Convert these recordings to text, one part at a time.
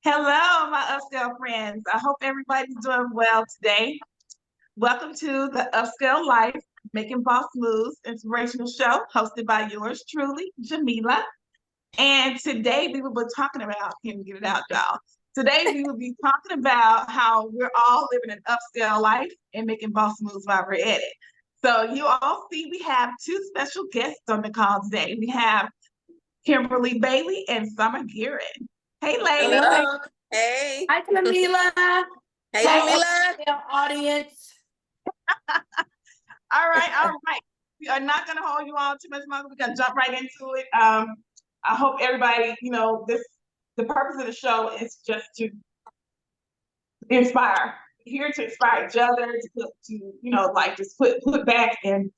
Hello, my upscale friends. I hope everybody's doing well today. Welcome to the Upscale Life, Making Boss Moves Inspirational Show, hosted by yours truly, Jamila. And today we will be talking about, can we get it out, y'all? Today we will be talking about how we're all living an upscale life and making boss moves while we're at it. So you all see we have two special guests on the call today. We have Kimberly Bailey and Sommer G. Hey, ladies. Hello. Hey. Hi, Jamila. Hey, Hey. Jamila. Audience. All right. We are not going to hold you all too much longer. We're going to jump right into it. I hope everybody, the purpose of the show is just to inspire. Here to inspire each other, just put back and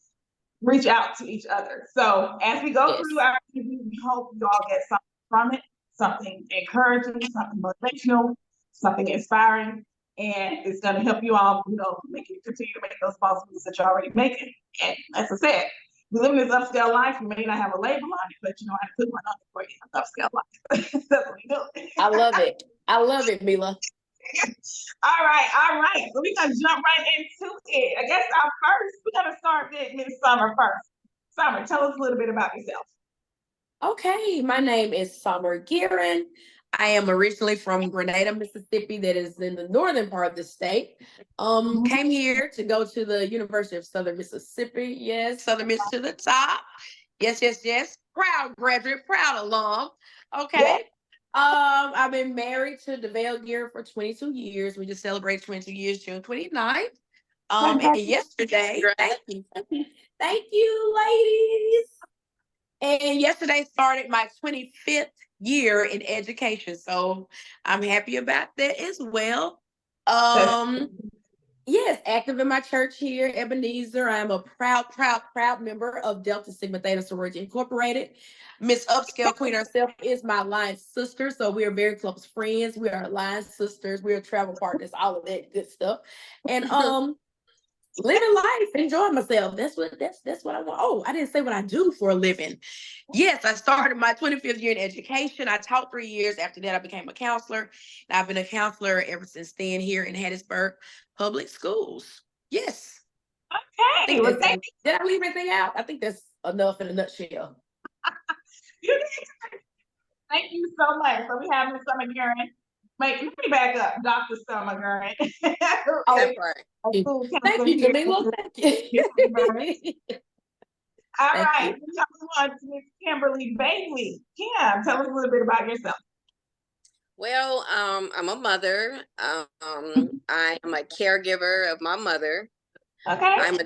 reach out to each other. So as we go through our interview, we hope you all get something from it, something encouraging, something motivational, something inspiring, and it's going to help you all, make you continue to make those boss moves that you're already making. And as I said, we live in this upscale life. We may not have a label on it, but you know how to put one on it for you. Upscale life. That's what we do. I love it, Mila. All right. So we're gonna jump right into it. I guess we're gonna start with Miss Sommer first. Sommer, tell us a little bit about yourself. Okay, my name is Sommer G. I am originally from Grenada, Mississippi, that is in the northern part of the state. Came here to go to the University of Southern Mississippi. Yes, Southern Miss to the top. Yes. Proud graduate, proud alum. Okay. Yeah. I've been married to DeVale Gear for 22 years. We just celebrated 22 years, June 29th. And yesterday, thank you, ladies. And yesterday started my 25th year in education. So I'm happy about that as well. Yes, active in my church here, Ebenezer. I am a proud member of Delta Sigma Theta Sorority Incorporated. Miss Upscale Queen herself is my line sister, so we are very close friends. We are line sisters. We are travel partners, all of that good stuff. And living life, enjoying myself. That's what I want. Oh, I didn't say what I do for a living. Yes, I started my 25th year in education. I taught 3 years. After that, I became a counselor. And I've been a counselor ever since then here in Hattiesburg Public Schools. Yes. Okay. Well, did I leave anything out? I think that's enough in a nutshell. Thank you so much. So we have Miss Sommer G. Wait, let me back up, Dr. Sommer G. Thank you, Jamila. Thank you. All right. We move on to Miss Kimberly Bailey. Kim, tell us a little bit about yourself. Well, I'm a mother. I am a caregiver of my mother. Okay. I'm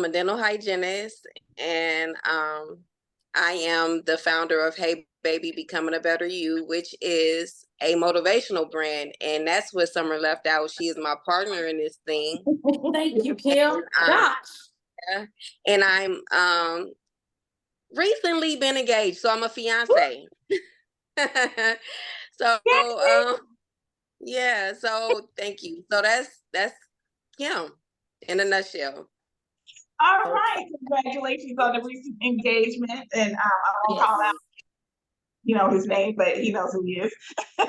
a dental hygienist, and I am the founder of B.A.B.Y, Becoming a Better You, which is a motivational brand, and that's what Sommer left out. She is my partner in this thing. Thank you, Kim. And I'm recently been engaged, so I'm a fiance. So so thank you. So that's Kim in a nutshell. All right, congratulations on the recent engagement, and I won't call out, his name, but he knows who he is. All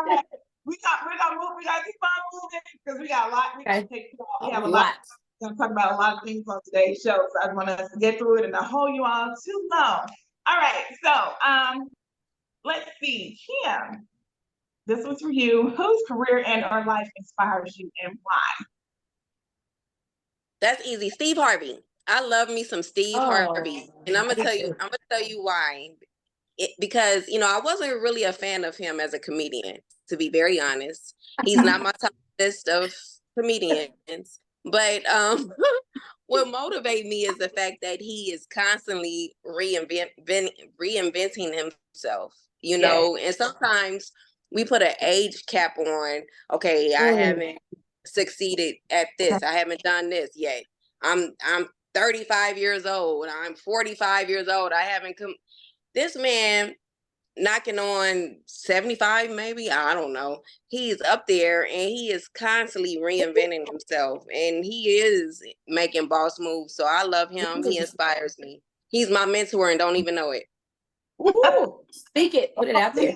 right. We're gonna keep on moving because we got a lot. We have a lot. We're gonna talk about a lot of things on today's show, so I want us to get through it and not hold you all too long. All right, so let's see, Kim. This was for you. Whose career and or life inspires you and why? That's easy. Steve Harvey. I love me some Steve Harvey, and I'm gonna tell you why. Because I wasn't really a fan of him as a comedian, to be very honest. He's not my top list of comedians, but what motivates me is the fact that he is constantly reinventing himself. And sometimes we put an age cap on. Okay, I haven't succeeded at this. I haven't done this yet. I'm 35 years old. I'm 45 years old. I haven't come. This man knocking on 75, maybe. I don't know. He's up there and he is constantly reinventing himself, and he is making boss moves. So I love him. He inspires me. He's my mentor and don't even know it. Ooh, speak it, put it out there.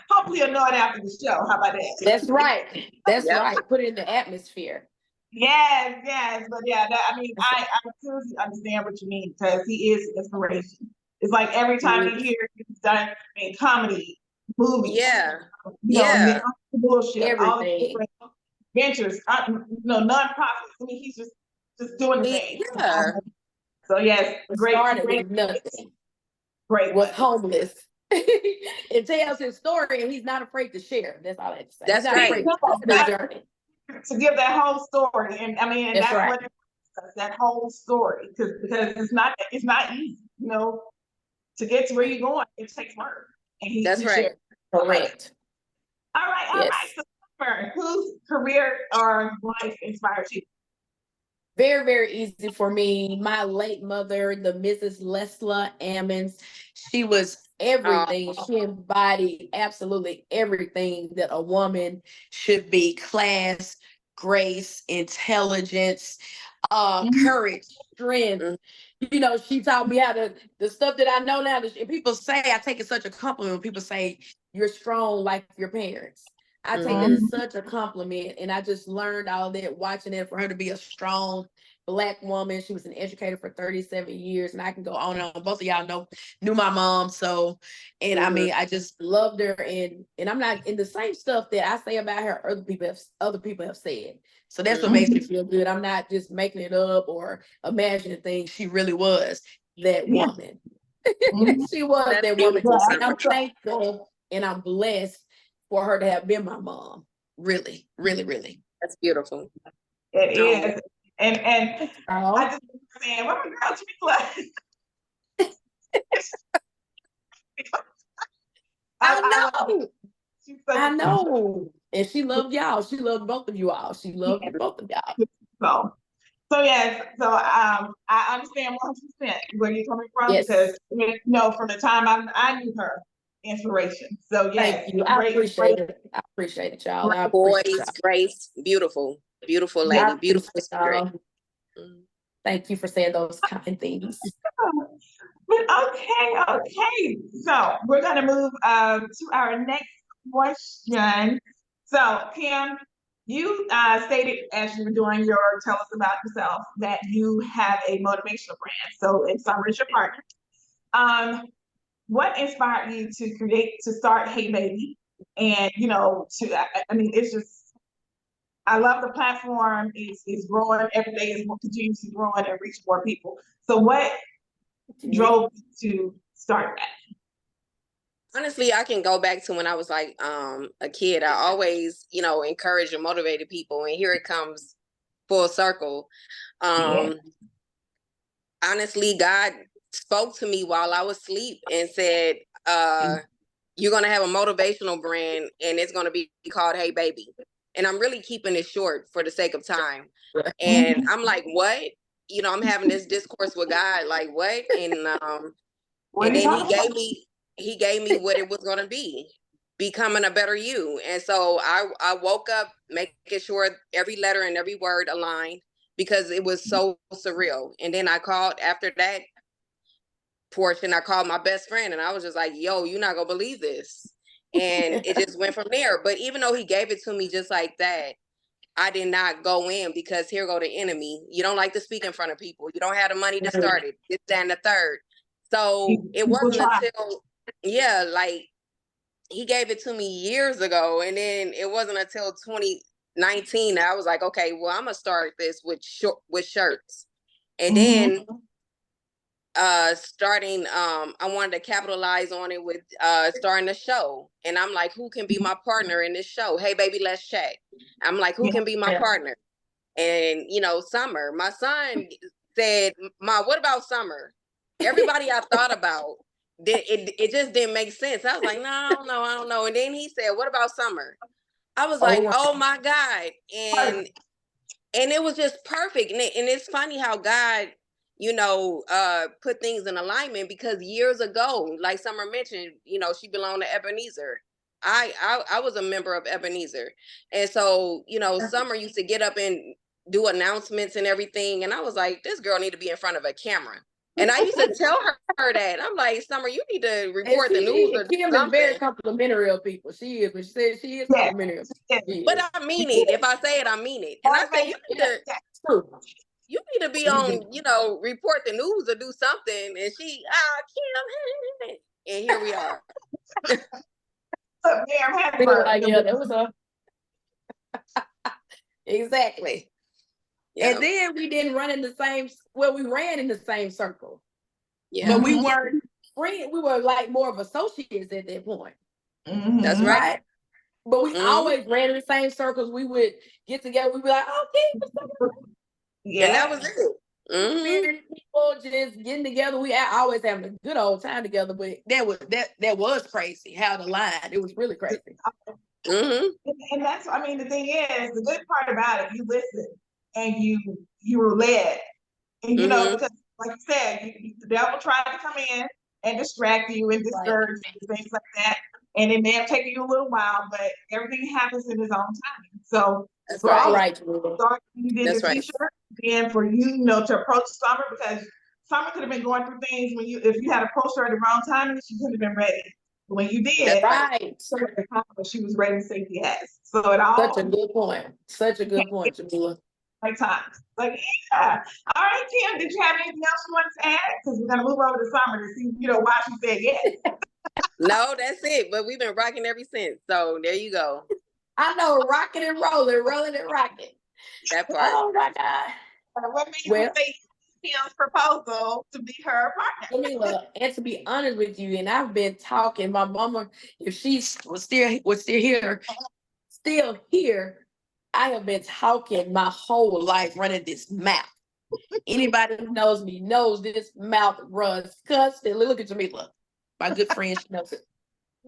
Hopefully you'll know it after the show. How about that? That's right. That's Yep. right. Put it in the atmosphere. Yes, yes. But yeah, I mean, I truly understand what you mean because he is inspiration. It's like every time you hear he's done in comedy, movies, Yeah. and then Yeah. all the bullshit, all the Everything. different ventures, nonprofits. I mean, he's just doing the thing. Yeah. So yes, It great, started great, with nothing. great. Was homeless. It tells his story and he's not afraid to share. That's all I have to say. He's That's not right. afraid to That- the journey. to give that whole story, and I mean, and That's that's right. what it is, that whole story, because it's not easy, to get to where you're going. It takes work, and That's he right. shared. Correct. All right, all Yes. right. So, Summer, whose career or life inspired you? Very, very easy for me. My late mother, the Mrs. Lesla Ammons, she was everything. She embodied absolutely everything that a woman should be: class, grace, intelligence, courage, strength. Mhm. You know, she taught me how to, the stuff that I know now. And people say, I take it such a compliment when people say you're strong like your parents. I take that Mhm. as such a compliment. And I just learned all that watching it, for her to be a strong Black woman. She was an educator for 37 years. And I can go on and on. Both of y'all knew my mom. So, and I mean, I just loved her. And I'm not in the same stuff that I say about her, other people have said. So that's what makes me feel good. I'm not just making it up or imagining things. She really was that Yeah. woman. Mhm. She was That's that woman. beautiful, And I'm Summer. thankful and I'm blessed for her to have been my mom. Really, really, really. That's beautiful. It Oh. is, and I Oh, just saying, what my girl to be like. I I know. she's such I a know. And she loved y'all. She loved both of you all. She loved both of y'all. so. So yes, so I understand 100% where you're coming from Yes. because from the time I knew her, inspiration. So yes, Thank you. I great, appreciate it. I appreciate it, y'all. I appreciate Poise, y'all. grace, beautiful, beautiful I lady, beautiful appreciate spirit. y'all. Thank you for saying those kind things. But okay. So we're gonna move to our next question. So Kim, you stated as you were doing your tell us about yourself that you have a motivational brand. So in Summer is your partner. What inspired you to start Hey Baby? And I mean, it's just I love the platform. It's growing every day. It's continuously growing and reaching more people. So what drove you to start that? Honestly, I can go back to when I was like a kid. I always, encouraged and motivated people, and here it comes full circle. Honestly, God spoke to me while I was asleep and said, you're gonna have a motivational brand and it's gonna be called Hey Baby. And I'm really keeping it short for the sake of time. And I'm like, what? I'm having this discourse with God, like what? And then he gave me what it was gonna be, becoming a better you. And so I woke up making sure every letter and every word aligned because it was so surreal. And then I called after that portion, I called my best friend and I was just like, yo, you're not gonna believe this. And it just went from there. But even though he gave it to me just like that, I did not go in because here go the enemy. You don't like to speak in front of people. You don't have the money to start it. This, that, and the third. So it wasn't until, like he gave it to me years ago. And then it wasn't until 2019 that I was like, okay, well, I'm gonna start this with shirts. And then starting I wanted to capitalize on it with starting a show, and I'm like, who can be my partner in this show? Hey baby, let's chat. I'm like, who can be my partner? And Summer, my son said, Ma, what about Summer? Everybody I thought about, it just didn't make sense. I was like, no, I don't know. And then he said, what about Summer? I was like, oh my God. And it was just perfect. And it's funny how God put things in alignment, because years ago, like Summer mentioned, she belonged to Ebenezer. I was a member of Ebenezer. And so, Summer used to get up and do announcements and everything. And I was like, this girl need to be in front of a camera. And I used to tell her that. I'm like, Summer, you need to report the news or do Kim is something. very complimentary of people. She is, but she says she is complimentary of people. But I mean it. If I say it, I mean it. And I say you need to be on, report the news or do something. And she, Kim, and here we are. That was a exactly. Yeah. And then we didn't run in the same. Well, we ran in the same circle. Yeah, but we weren't friends. We were like more of associates at that point. That's right. But we always ran in the same circles. We would get together. We'd be like, okay, yeah, and that was it. People just getting together. We always having a good old time together. But that was crazy. How the line, it was really crazy. And that's, the thing is, the good part about it, you listen and you were led, and because like you said, the devil tried to come in and distract you and discourage you, things like that. And it may have taken you a little while, but everything happens in his own time. So that's right. You did the t-shirt, and for you, to approach Summer, because Summer could have been going through things if you had approached her at the wrong time, she couldn't have been ready. But when you did, she was ready to say yes. So it all such a good point. Such a good point, Jamila. Right time. Yeah. All right, Kim, did you have anything else you wanted to add? Because we're gonna move over to Summer to see, why she said yes. No, that's it. But we've been rocking ever since. So there you go. I know, rocking and rolling and rocking. That part. Oh my God. What made you say Kim's proposal to be her partner? And to be honest with you, and I've been talking, my mama, if she was still here, I have been talking my whole life running this mouth. Anybody who knows me knows this mouth runs constantly. Look at Jamila, my good friend, she knows it.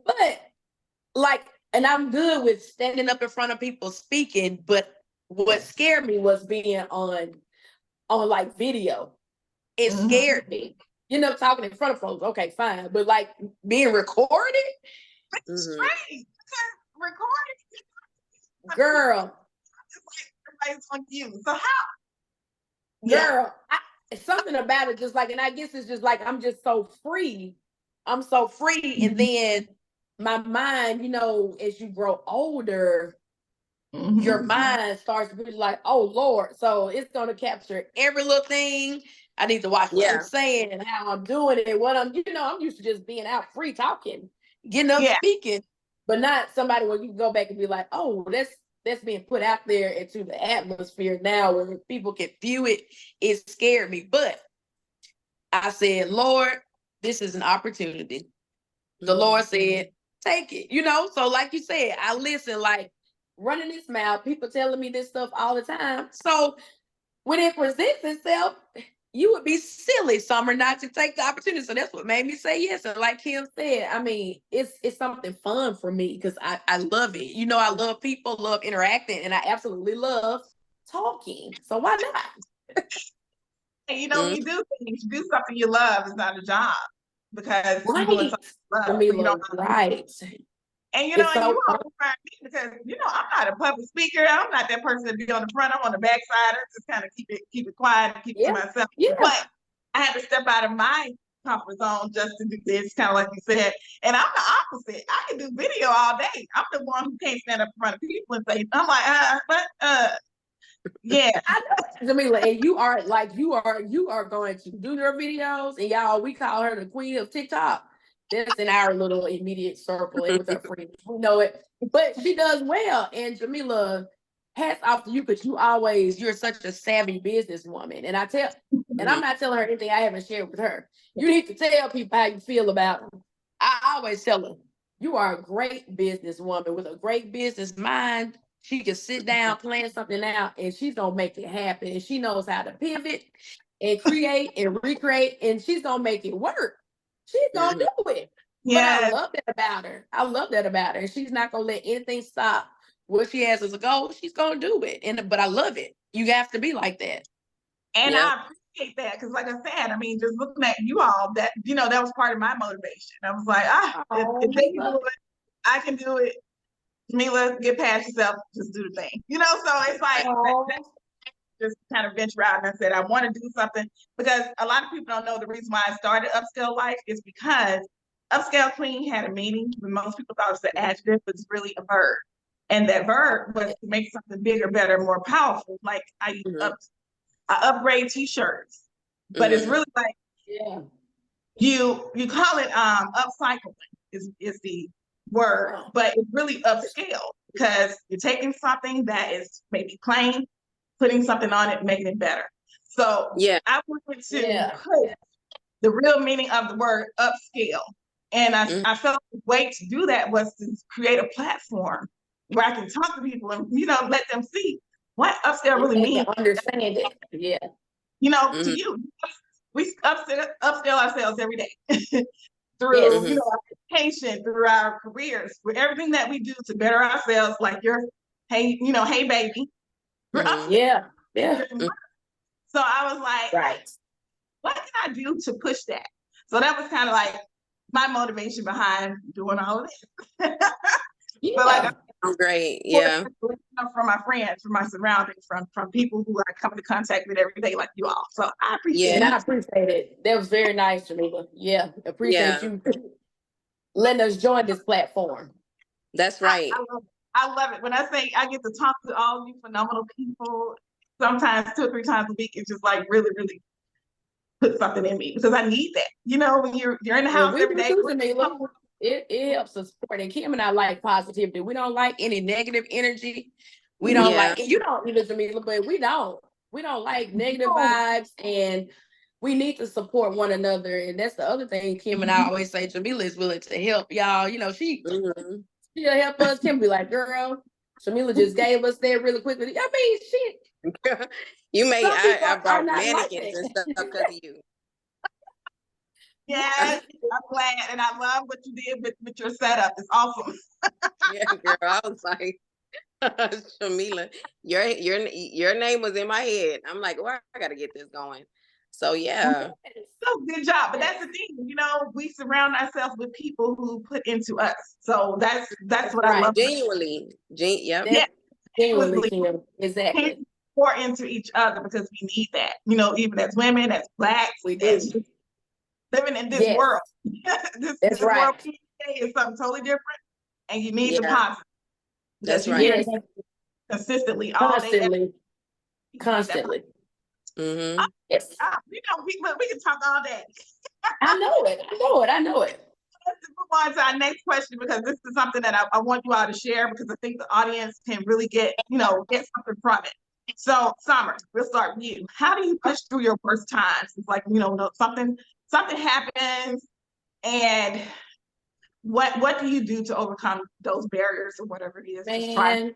But and I'm good with standing up in front of people speaking, but what scared me was being on video. It scared me. Talking in front of folks, okay, fine. But being recorded? Right. Recorded. Girl. Everybody's on you. So how? Girl, something about it and I guess it's just I'm just so free. I'm so free. And then my mind, as you grow older, your mind starts to be like, oh Lord. So it's going to capture every little thing. I need to watch what I'm saying and how I'm doing it and what I'm used to just being out free talking, getting up speaking, but not somebody where you can go back and be like, oh, that's being put out there into the atmosphere now where people can view it. It scared me. But I said, Lord, this is an opportunity. The Lord said, take it, So like you said, I listen, running this mouth, people telling me this stuff all the time. So when it presents itself, you would be silly, Summer, not to take the opportunity. So that's what made me say yes. And like Kim said, it's something fun for me because I love it. I love people, love interacting, and I absolutely love talking. So why not? And when you do things, you do something you love. It's not a job because you're doing something you love. Right. And you all find me because I'm not a public speaker. I'm not that person to be on the front. I'm on the back side. I just kind of keep it quiet and keep it to myself. Yeah. But I had to step out of my comfort zone just to do this, kind of like you said. And I'm the opposite. I can do video all day. I'm the one who can't stand up in front of people and say, I'm like, yeah. I know, Jamila, and you are going to do your videos, and y'all, we call her the queen of TikTok. That's in our little immediate circle and with our friends. We know it. But she does well. And Jamila, hats off to you because you're such a savvy businesswoman. And and I'm not telling her anything I haven't shared with her. You need to tell people how you feel about them. I always tell her, you are a great businesswoman with a great business mind. She can sit down, plan something out, and she's going to make it happen. And she knows how to pivot and create and recreate, and she's going to make it work. She's going to do it. Yeah. But I love that about her. And she's not going to let anything stop what she has as a goal. She's going to do it. But I love it. You have to be like that. And I appreciate that because, like I said, just looking at you all, that that was part of my motivation. I was like, if they can do it, I can do it. Jamila, get past yourself, just do the thing. So it's like just kind of venture out and I said, I want to do something because a lot of people don't know the reason why I started Upscale Life is because Upscale Clean had a meaning, but most people thought it was an adjective, but it's really a verb. And that verb was to make something bigger, better, more powerful. Like I upgrade t-shirts, but it's really like you call it upcycling is the word, but it's really upscale because you're taking something that is maybe plain, putting something on it, making it better. So I wanted to put the real meaning of the word upscale. And I felt the way to do that was to create a platform where I can talk to people and, let them see what upscale really means. Understand it. Yeah. To you, we upscale ourselves every day through, our education, through our careers, with everything that we do to better ourselves, like hey baby. Yeah. So I was like, what can I do to push that? So that was kind of like my motivation behind doing all of this. But like, great. Yeah. From my friends, from my surroundings, from people who I come into contact with every day, like you all. So I appreciate it. I appreciate it. That was very nice, Jamila. Yeah. Appreciate you letting us join this platform. That's right. I love it. When I say I get to talk to all of you phenomenal people, sometimes 2 or 3 times a week, it's just like really, really put something in me because I need that. When you're in the house every day. It helps us support. And Kim and I like positivity. We don't like any negative energy. We don't like, and you don't either, Jamila, but we don't like negative vibes, and we need to support one another. And that's the other thing Kim and I always say. Jamila is willing to help y'all. She'll help us. Kim be like, girl, Jamila just gave us that really quickly. I mean, shit. You made I brought mannequins and stuff because of you. Yes, I'm glad, and I love what you did with your setup. It's awesome. Girl, I was like, Shamila, your name was in my head. I'm like, well, I got to get this going. So so good job. But that's the thing, we surround ourselves with people who put into us. So that's what I love. Genuinely, genuinely, Kim. Exactly. Pour into each other because we need that. Even as women, as Blacks, we do. Living in this world. this world is something totally different, and you need the positive. That's right. Consistently, all day. Constantly. Yes. We can talk all day. I know it. Let's move on to our next question because this is something that I want you all to share because I think the audience can really get something from it. So, Sommer, we'll start with you. How do you push through your worst times? It's like, something happens, and what do you do to overcome those barriers or whatever it is that's trying to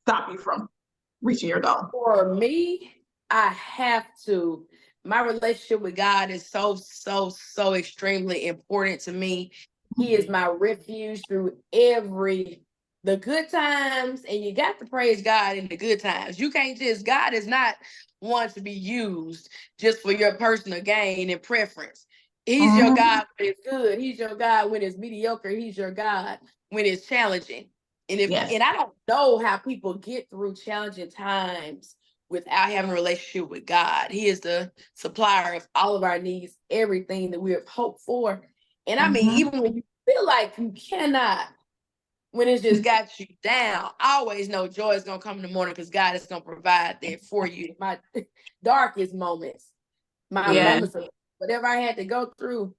stop you from reaching your goal? For me, I have to. My relationship with God is so extremely important to me. He is my refuge through the good times, and you got to praise God in the good times. You can't God is not one to be used just for your personal gain and preference. He's your God when it's good. He's your God when it's mediocre. He's your God when it's challenging. And and I don't know how people get through challenging times without having a relationship with God. He is the supplier of all of our needs, everything that we have hoped for. And I mean, even when you feel like you cannot, when it's just got you down, I always know joy is going to come in the morning because God is going to provide that for you. My darkest moments, my moments of whatever I had to go through,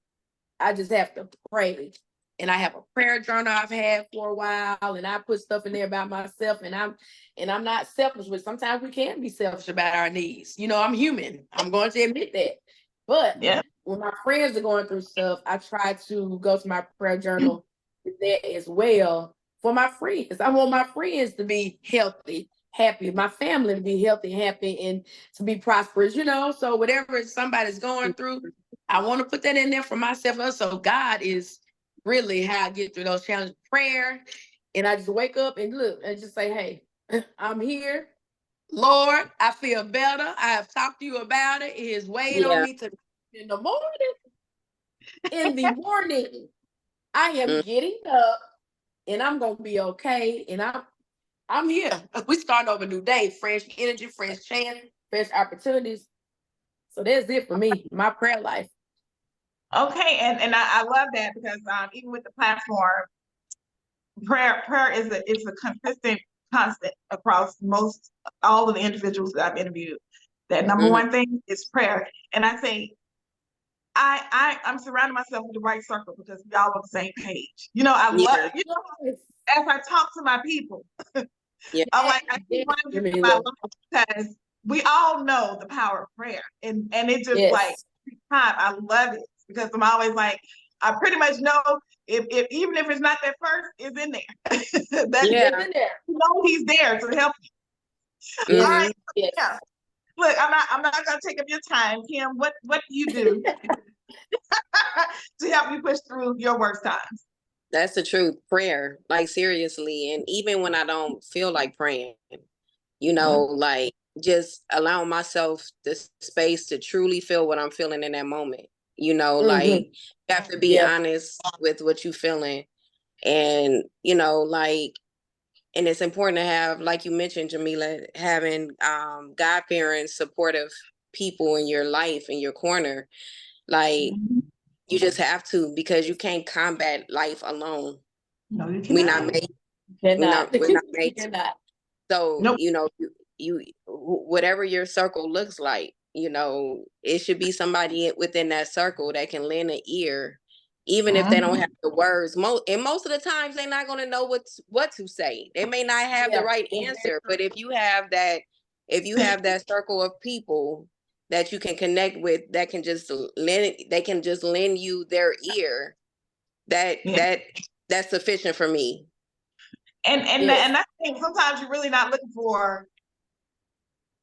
I just have to pray. And I have a prayer journal I've had for a while, and I put stuff in there about myself, and I'm not selfish, but sometimes we can be selfish about our needs. I'm human. I'm going to admit that. But when my friends are going through stuff, I try to go to my prayer journal with that as well for my friends. I want my friends to be healthy, happy, my family to be healthy, happy, and to be prosperous, So whatever somebody's going through, I want to put that in there for myself. So God is really how I get through those challenges. Prayer, and I just wake up and look and just say, hey, I'm here. Lord, I feel better. I have talked to you about it. It has weighed on me to in the morning. In the morning, I am getting up and I'm gonna be okay. And I'm here. We starting over a new day. Fresh energy, fresh chance, fresh opportunities. So that's it for me. My prayer life. Okay, and I love that because even with the platform, prayer is a consistent constant across most all of the individuals that I've interviewed. That number one thing is prayer. And I say I'm surrounding myself with the right circle because we all on the same page. I love as I talk to my people, I'm like I keep reminding you about because we all know the power of prayer. And it just like every time I love it because I'm always like, I pretty much know if even if it's not that first, it's in there. That's in there. You know he's there to help you. All right. Yeah. Look, I'm not gonna take up your time. Kim, what do you do to help you push through your worst times? That's the truth. Prayer, like seriously. And even when I don't feel like praying, like just allowing myself the space to truly feel what I'm feeling in that moment. Like you have to be honest with what you're feeling. And, and it's important to have, like you mentioned, Jamila, having God-fearing, supportive people in your life, in your corner. Like, you just have to, because you can't combat life alone. No, you We're cannot. not made. We're not made. So, nope. You whatever your circle looks like, it should be somebody within that circle that can lend an ear, even if they don't have the words. Most of the times they're not going to know what to say. They may not have the right answer, but if you have that circle of people that you can connect with, that can just lend you their ear, that's sufficient for me. And that's the thing. Sometimes you're really not looking for.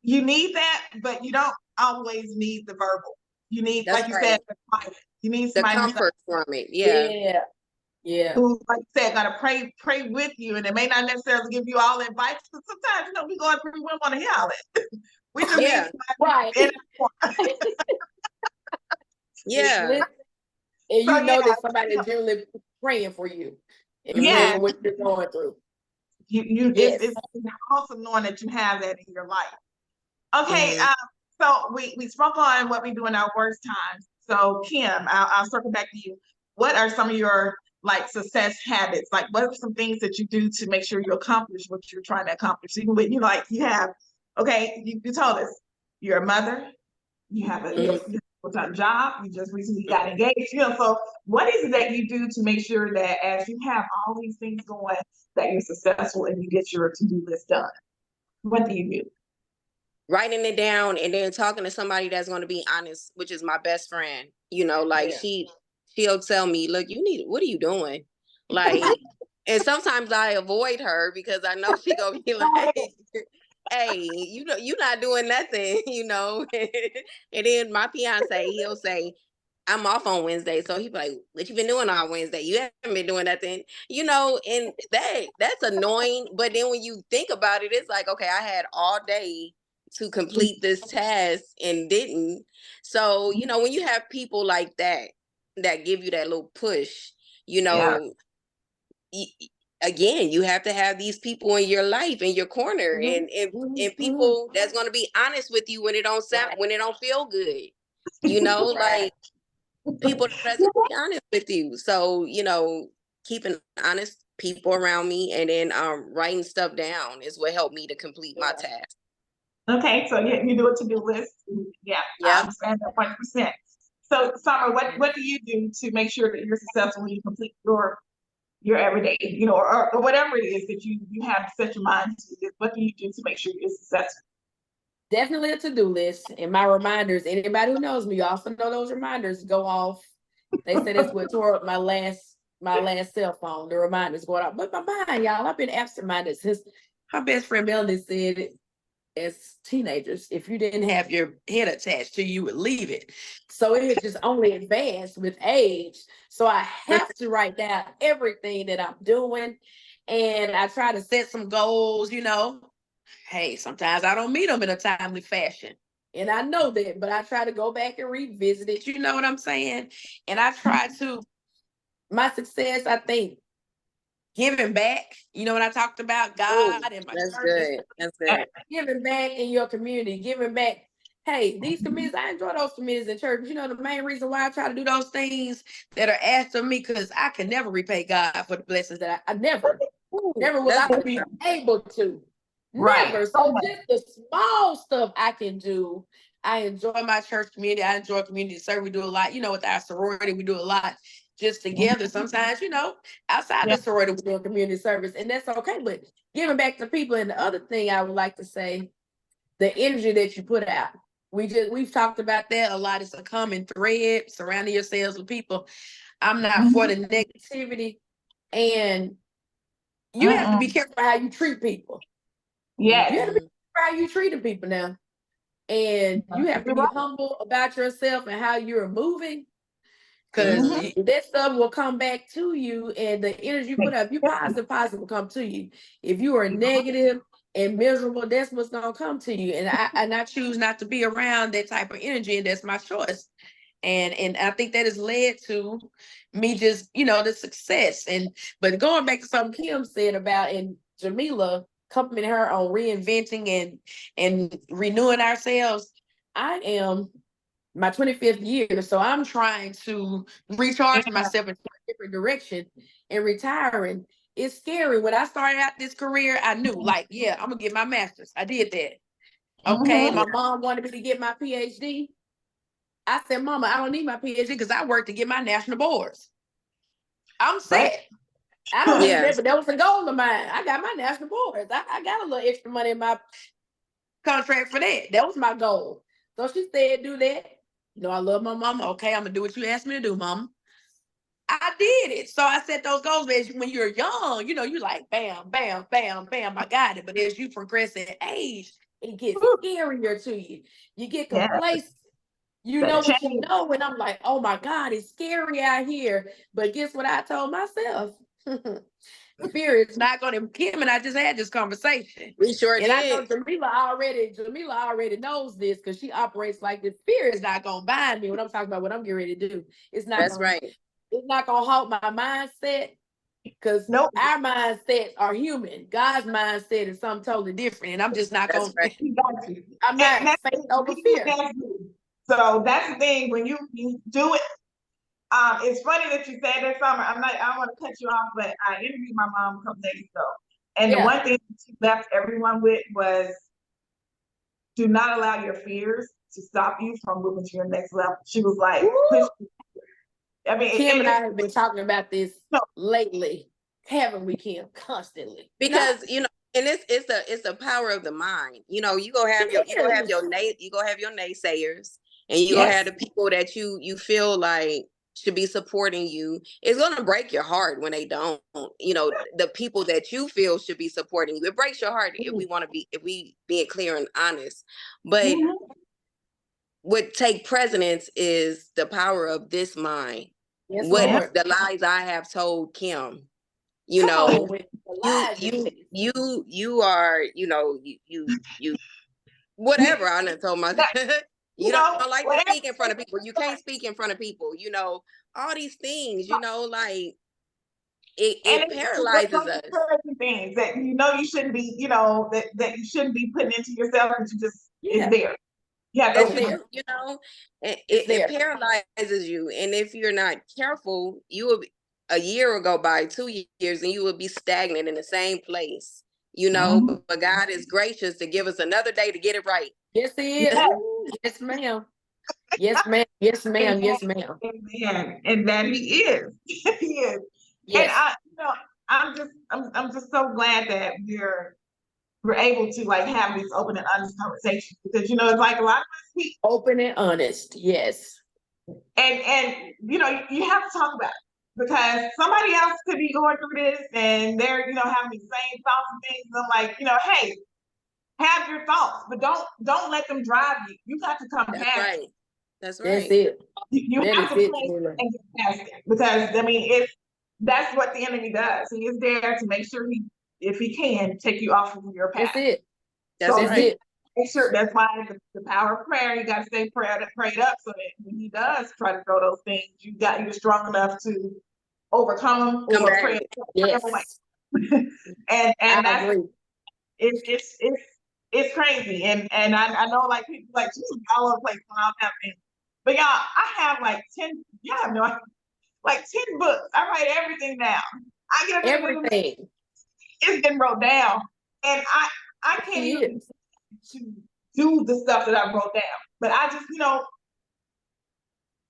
You need that, but you don't always need the verbal. You need, like you said, the private. You need the somebody comfort from it. Who, like you said, gotta pray with you, and it may not necessarily give you all advice. But sometimes, we going through, we don't want to hear all it. We just need somebody in and you know that somebody is generally praying for you. And what you're going through. It's awesome knowing that you have that in your life. Okay, so we spoke on what we do in our worst times. So Kim, I'll circle back to you. What are some of your success habits? Like, what are some things that you do to make sure you accomplish what you're trying to accomplish? Even with you have, you told us you're a mother, you have a full-time job, you just recently got engaged. So what is it that you do to make sure that as you have all these things going, that you're successful and you get your to-do list done? What do you do? Writing it down and then talking to somebody that's going to be honest, which is my best friend. She'll tell me, look, what are you doing? Like, and sometimes I avoid her because I know she gonna be like, hey, you're not doing nothing, And then my fiance, he'll say, I'm off on Wednesday. So he'd be like, what you been doing on Wednesday? You haven't been doing nothing, and that's annoying. But then when you think about it, it's like, okay, I had all day to complete this task and didn't. So, when you have people like that give you that little push, again, you have to have these people in your life, in your corner, and people that's going to be honest with you when it don't feel good, like people that's going to be honest with you. So, keeping honest people around me and then writing stuff down is what helped me to complete my task. Okay, so you do a to-do list. Yeah, I understand that 100%. So, Sommer, what do you do to make sure that you're successful when you complete your everyday, or whatever it is that you have set your mind to? What do you do to make sure you're successful? Definitely a to-do list and my reminders. Anybody who knows me also know those reminders go off. They say that's what tore up my last cell phone. The reminders going off. But my mind, y'all, I've been absent-minded since my best friend Melanie said it. As teenagers, if you didn't have your head attached to you would leave it. So it had just only advanced with age. So I have to write down everything that I'm doing. And I try to set some goals, Hey, sometimes I don't meet them in a timely fashion. And I know that, but I try to go back and revisit it. You know what I'm saying? And I try to, my success, I think, giving back. You know what I talked about? God Ooh, and my that's church. good. That's good. Giving back in your community, giving back. Hey, these committees, I enjoy those committees in church. You know, the main reason why I try to do those things that are asked of me, because I can never repay God for the blessings that I never will That's I be able to. Right. Never. So just the small stuff I can do. I enjoy my church community. I enjoy community service. We do a lot, you know, with our sorority, we do a lot just together. Sometimes, you know, outside Yeah. the sorority, we do community service, and that's okay. But giving back to people. And the other thing I would like to say, the energy that you put out. We've talked about that a lot. It's a common thread, surrounding yourselves with people. I'm not for the negativity, and you have to be careful how you treat people. You have Yes. to be careful how you treating people now. And you have to You're be right. humble about yourself and how you're moving, because Mhm. that stuff will come back to you. And the energy you put up, you positive will come to you. If you are negative and miserable, that's what's gonna come to you. And I choose not to be around that type of energy, and that's my choice. And I think that has led to me just, you know, the success. But going back to something Kim said about, and Jamila complimenting her on reinventing and renewing ourselves. I am my 25th year, so I'm trying to recharge myself in a different direction. And retiring is scary. When I started out this career, I knew, like, yeah, I'm gonna get my master's. I did that. Okay, Mhm. my mom wanted me to get my PhD. I said, Mama, I don't need my PhD because I work to get my national boards. I'm Right. set. I don't need yeah. that, but that was a goal of mine. I got my national boards. I got a little extra money in my contract for that. That was my goal. So she said, do that. You know, I love my mama. Okay, I'm gonna do what you asked me to do, mama. I did it. So I set those goals. But when you're young, you know, you like bam, bam, bam, bam, I got it. But as you progress in age, it gets Whew. scarier to you. You get Yeah. complacent. You That know what you change. know, and I'm like, oh my God, it's scary out here. But guess what I told myself? Fear is not going to. Kim and I just had this conversation, We sure and I know did. Jamila already knows this because she operates like this. Fear is not going to bind me when I'm talking about what I'm getting ready to do. It's not That's going. right. It's not going to halt my mindset, because Nope. our mindsets are human. God's mindset is something totally different, and I'm just not That's going. right. He got you. I'm And not that's faith over he fear. has you. So that's the thing when you do it. It's funny that you said that, Summer. I don't want to cut you off, but I interviewed my mom a couple days ago, and the Yeah. one thing she left everyone with was, do not allow your fears to stop you from moving to your next level. She was like, push. I mean, Kim and I have been talking about this no. lately, haven't we, Kim? Constantly. Because and it's the power of the mind. You know, you go have your naysayers, and you go have Yes. the people that you feel like should be supporting you. It's gonna break your heart when they don't. You know, the people that you feel should be supporting you. It breaks your heart if we being clear and honest. But Mhm. what take precedence is the power of this mind. Yes, What Yeah. Lord. the lies I have told Kim, you Come on know, with the you lies. you are, you know, you whatever. I done told myself. You You don't know, like to whatever. speak in front of people. You can't speak in front of people. You know, all these things. You know, like And it it's paralyzes those us. encouraging things that you know you shouldn't be, you know, that you shouldn't be putting into yourself, and you just is Yeah, there. Yeah, That those it's you things. there. do. You know, It's it there. paralyzes you. And if you're not careful, you will. A year will go by, 2 years, and you will be stagnant in the same place. You know, Mhm. but God is gracious to give us another day to get it right. Yes, it is. Yes. Ooh, yes, ma'am. Yes, ma'am. Yes, ma'am. Amen. Yes, ma'am. Amen. And that he is. He is. And Yes. I'm just so glad that we're able to like have these open and honest conversations, because it's like a lot of us we Open and honest. Yes. and you have to talk about it, because somebody else could be going through this and they're having the same thoughts and things. And I'm like, hey, have your thoughts, but don't let them drive you. You got to come That's past right. That's That's right. it. you That have is to it, place Jamila. and get past it, because I mean that's what the enemy does. He is there to make sure if he can, take you off of your That's path. it. That's So That's right. it. make sure, that's why the power of prayer, you got to stay prayed up, so that when he does try to throw those things, you're strong enough to overcome them Come or back. pray whatever way. Yes. And I that's agree. it's crazy. And I know like people like she's all over the place when I'm happening. But y'all, I have like 10, y'all have no idea, like 10 books. I write everything down. I get Everything. it's getting wrote down. And I can't even to do the stuff that I wrote down. But I just,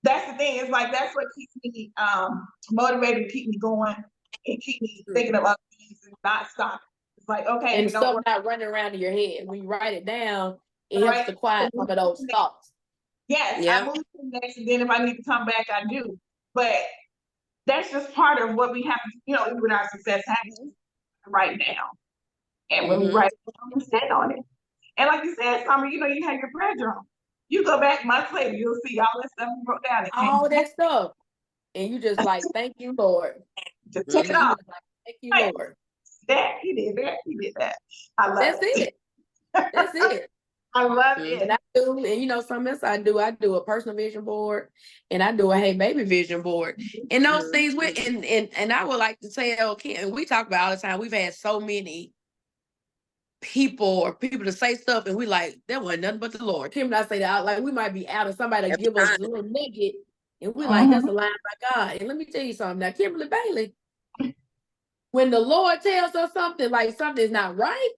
that's the thing. It's like that's what keeps me motivated to keep me going and keep me thinking about things and not stopping. It's like, okay, And stuff not running around in your head. When you write it down, it helps right? to quiet some of those thoughts. Yes, Yeah. I move to the next, and then if I need to come back, I do. But that's just part of what we have to, with our success habits, write down. And when we write it down, we stand on it. And like you said, Summer, you have your prayer journal. You go back months later, you'll see all that stuff you wrote down. All that stuff. And you just like, thank you, Lord. Just check it off. Like, thank you, Lord. That, he did that, he did that. I love That's it. That's it. I love it. And I do, and something else I do a personal vision board, and I do a Hey Baby vision board. And those things and I would like to tell Kim, and we talk about all the time, we've had so many people to say stuff, and we like, that wasn't nothing but the Lord. Kim and I say that out, like we might be out, and somebody give us a little nugget, and we like, that's a line by God. And let me tell you something. Now, Kimberly Bailey, when the Lord tells us something, like something's not right,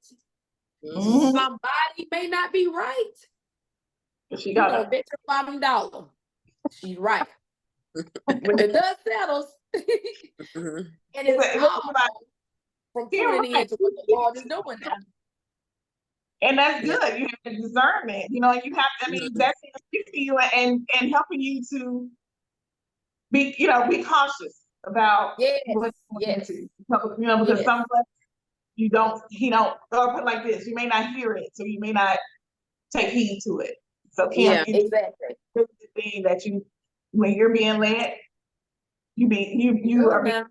somebody may not be right. She got gonna bet your bottom dollar. She's right. When the dust settles, and it's from tuning in to what the Lord is doing now. And that's good. You have the discernment, and you have to, that's teaching you and helping you to be, be cautious about what's going into. Because some of us, you don't, or put like this, you may not hear it, so you may not take heed to it. So Kim, exactly. The thing that when you're being led, you are being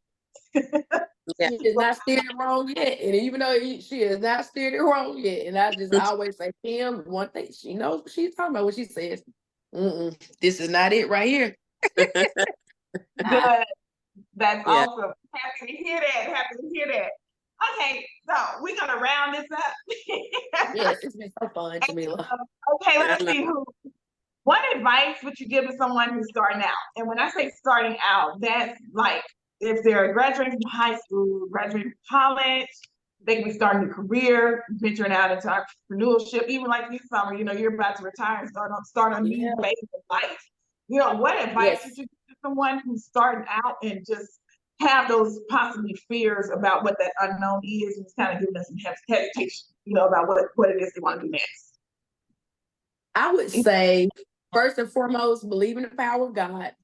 She is not steered it wrong yet. And even though she is not steered it wrong yet, and I just always say, Kim, one thing, she knows what she's talking about when she says, this is not it right here. Good. That's awesome. Happy to hear that. Okay, so we're gonna round this up. Yes, it's been so fun, Jamila. Okay, let's see what advice would you give to someone who's starting out? And when I say starting out, that's like if they're graduating from high school, graduating from college, they can be starting a career, venturing out into entrepreneurship, even like this summer, you're about to retire and start a new phase of life. What advice would you give to someone who's starting out and just have those possibly fears about what that unknown is, and it's kind of giving them some hesitation, about what it is they want to do next? I would say, first and foremost, believe in the power of God.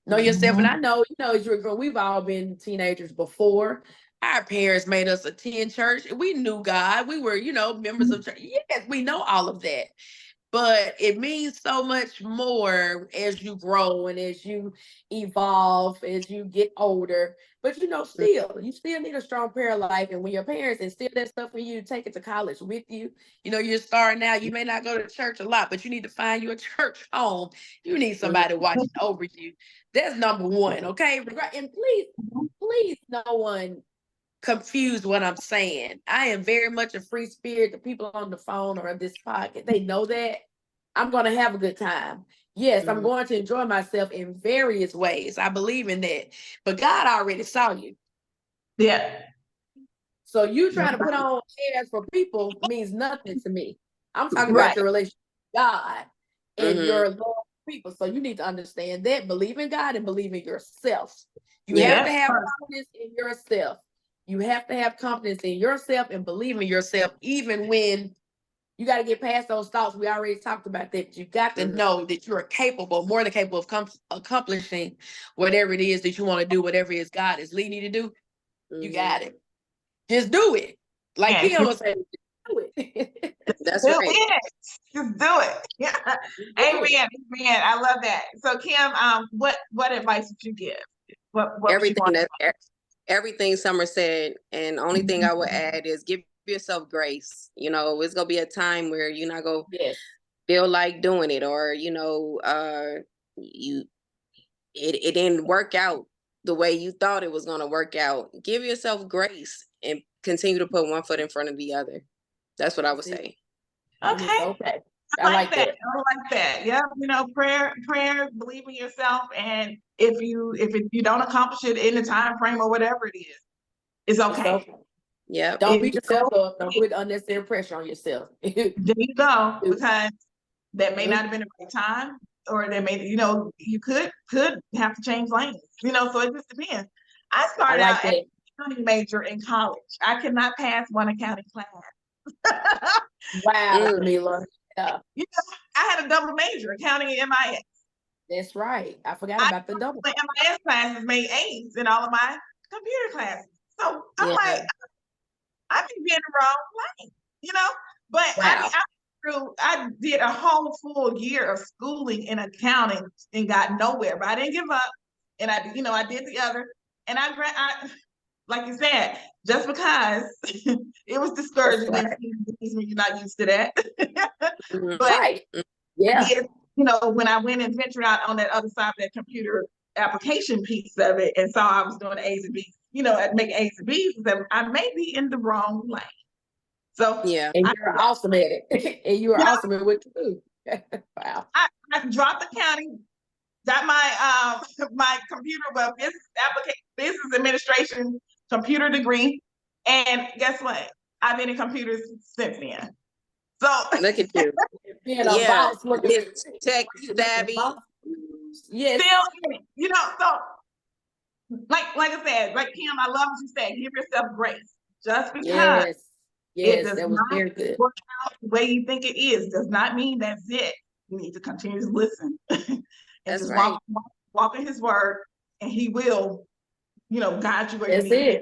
Know yourself. And I know, as you're growing, we've all been teenagers before. Our parents made us attend church. We knew God. We were, members of church. Yes, we know all of that. But it means so much more as you grow and as you evolve, as you get older. But you still need a strong prayer life. And when your parents instill that stuff in you, take it to college with you. You're starting out. You may not go to church a lot, but you need to find you a church home. You need somebody watching over you. That's number one, okay? And please, no one confuse what I'm saying. I am very much a free spirit. The people on the phone or this podcast, they know that I'm going to have a good time. Yes, I'm going to enjoy myself in various ways. I believe in that. But God already saw you. Yeah. So you trying to put on airs for people means nothing to me. I'm talking about your relationship with God and your love for people. So you need to understand that. Believe in God and believe in yourself. You have to have confidence in yourself. You have to have confidence in yourself and believe in yourself, even when you got to get past those thoughts. We already talked about that. You got to know that you're capable, more than capable of accomplishing whatever it is that you want to do, whatever it is God is leading you to do. You got it. Just do it. Like Kim was saying, do it. That's right. Just do it. Yeah. Amen. Amen. I love that. So Kim, what advice would you give? What everything Sommer said, and only thing I would add is give yourself grace. It's gonna be a time where you're not gonna feel like doing it, or it didn't work out the way you thought it was going to work out. Give yourself grace and continue to put one foot in front of the other. That's what I would say. Okay. Okay. I like that. I like that. Yeah, you know, prayer, believe in yourself, and if you don't accomplish it in the time frame or whatever it is, it's okay. Yeah. Don't beat yourself up. Don't put unnecessary pressure on yourself. There you go, because that may not have been the right time, or that may, you know, you could have to change lanes. You know, so it just depends. I started out as an accounting major in college. I could not pass one accounting class. Wow, Jamila. Yeah. You know, I had a double major, accounting and MIS. That's right. I forgot about the double. My MIS classes made A's in all of my computer classes. So I'm like, I may be in the wrong lane, you know? But I did a whole full year of schooling in accounting and got nowhere, but I didn't give up. And I did the other. And I like you said, just because it was discouraging when you're not used to that. But you know, when I went and ventured out on that other side of that computer application piece of it and saw I was doing A's and B's, you know, I'd make A's and B's, I may be in the wrong lane. So and you're awesome at it. And you are awesome at what you do. Wow. I dropped accounting, got my my computer, business administration computer degree, and guess what? I've been in computers since then. So look at you. Being a boss, look at tech savvy. Yes. Still, you know, so like I said, like Kim, I love what you said. Give yourself grace. Just because it does not work out the way you think it is, does not mean that's it. You need to continue to listen and just walk in his word, and he will, you know, guide you where you need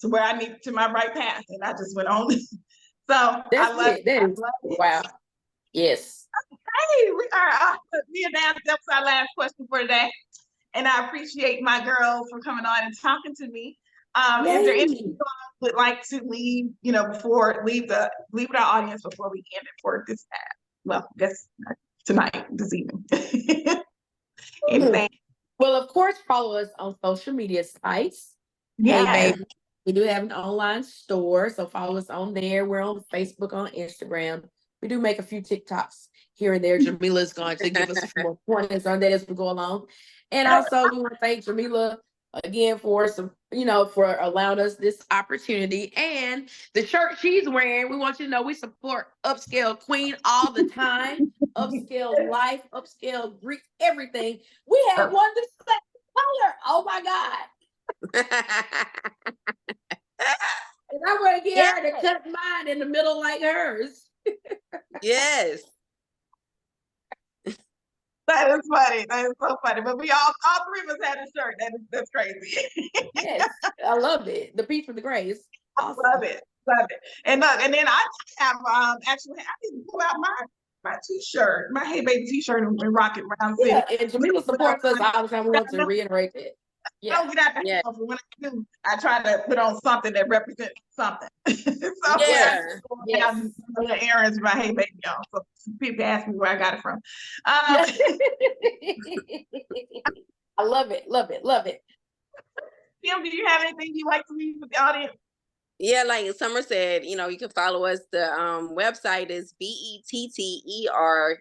to where I need to my right path. And I just went on. So I love it. Wow. Yes. Hey, we are down. That was our last question for today. And I appreciate my girls for coming on and talking to me. Is there anything you would like to leave, you know, leave with our audience before we end it for this time? Well, I guess tonight, this evening. Anything? Well, of course, follow us on social media sites. Yeah. Hey, baby. We do have an online store, so follow us on there. We're on Facebook, on Instagram. We do make a few TikToks here and there. Jamila's going to give us a few more pointers on that as we go along. And also, we want to thank Jamila again for for allowing us this opportunity. And the shirt she's wearing, we want you to know we support Upscale Queen all the time. Upscale Life, Upscale Greek, everything. We have one the same color. Oh my God. And I'm going to get her to cut mine in the middle like hers. Yes. That is funny. That is so funny. But we all three of us had a shirt. That's crazy. Yes, I love it. The peach with the grays. Awesome. Love it. And then I have actually I need to pull out my t-shirt, my Hey Baby t-shirt and rock it around the city. And Jamila supports us all the time. We want to reiterate it. I don't get out that when I do, I try to put on something that represents something. So errands by Hey Baby, y'all. So people ask me where I got it from. I love it. Kim, do you have anything you like to leave with the audience? Yeah, like Sommer said, you know, you can follow us. The website is BETTERU,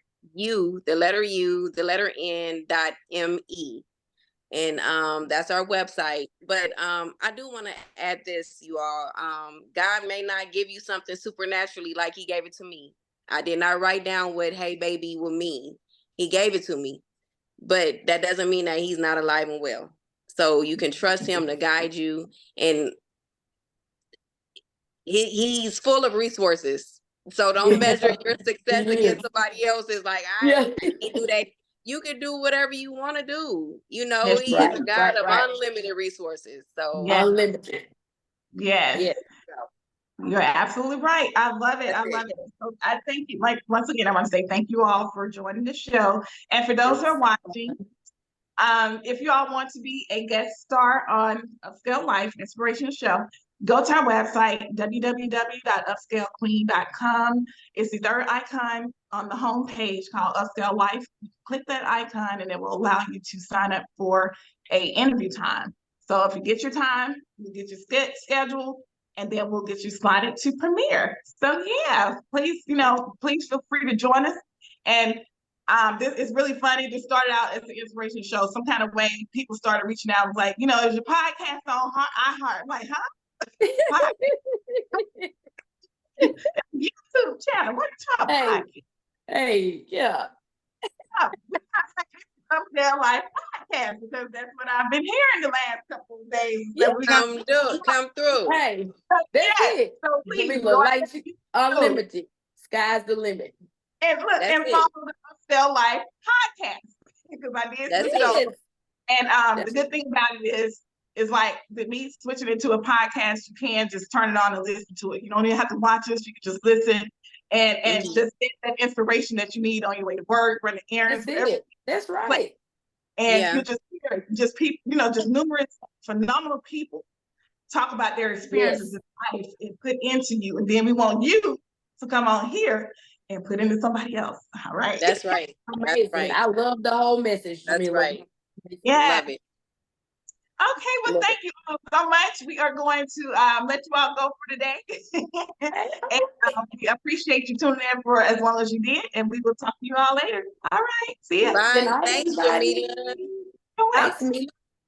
the letter U, the letter N.ME. And that's our website. But I do want to add this, you all. God may not give you something supernaturally like he gave it to me. I did not write down what Hey Baby will mean. He gave it to me. But that doesn't mean that he's not alive and well. So you can trust him to guide you. And he's full of resources. So don't measure your success against somebody else's. Like, I can't do that. You can do whatever you want to do. You know, he is a God of unlimited resources. So unlimited. Yes. You're absolutely right. I love it. So I thank you. Like, once again, I want to say thank you all for joining the show. And for those who are watching, if you all want to be a guest star on Upscale Life, Inspirational Show, go to our website, www.upscalequeen.com. It's the third icon on the home page called Upscale Life. Click that icon and it will allow you to sign up for a interview time. So if you get your time, you get your schedule, and then we'll get you slotted to premiere. So yeah, please, please feel free to join us. And this is really funny. This started out as an inspiration show. Some kind of way people started reaching out, like, is your podcast on iHeart? I'm like, huh? YouTube channel. What are you talking Hey, yeah. Upscale Life podcast, because that's what I've been hearing the last couple of days. Yeah. Come through. Hey, that's it. So please, unlimited. Sky's the limit. And look, and follow the Upscale Life podcast, because I did switch it over. And the good thing about it is like with me switching it to a podcast, you can just turn it on and listen to it. You don't even have to watch us. You can just listen and just get that inspiration that you need on your way to work, running errands. That's right. And you just hear just people, just numerous phenomenal people talk about their experiences in life and put into you. And then we want you to come on here and put into somebody else. All right. That's right. Amazing. That's right. I love the whole message. That's right. Yeah. Love it. Okay, well, thank you so much. We are going to let you all go for today. And we appreciate you tuning in for as long as you did. And we will talk to you all later. All right. See ya. Bye. Thanks, Jamila. Thanks,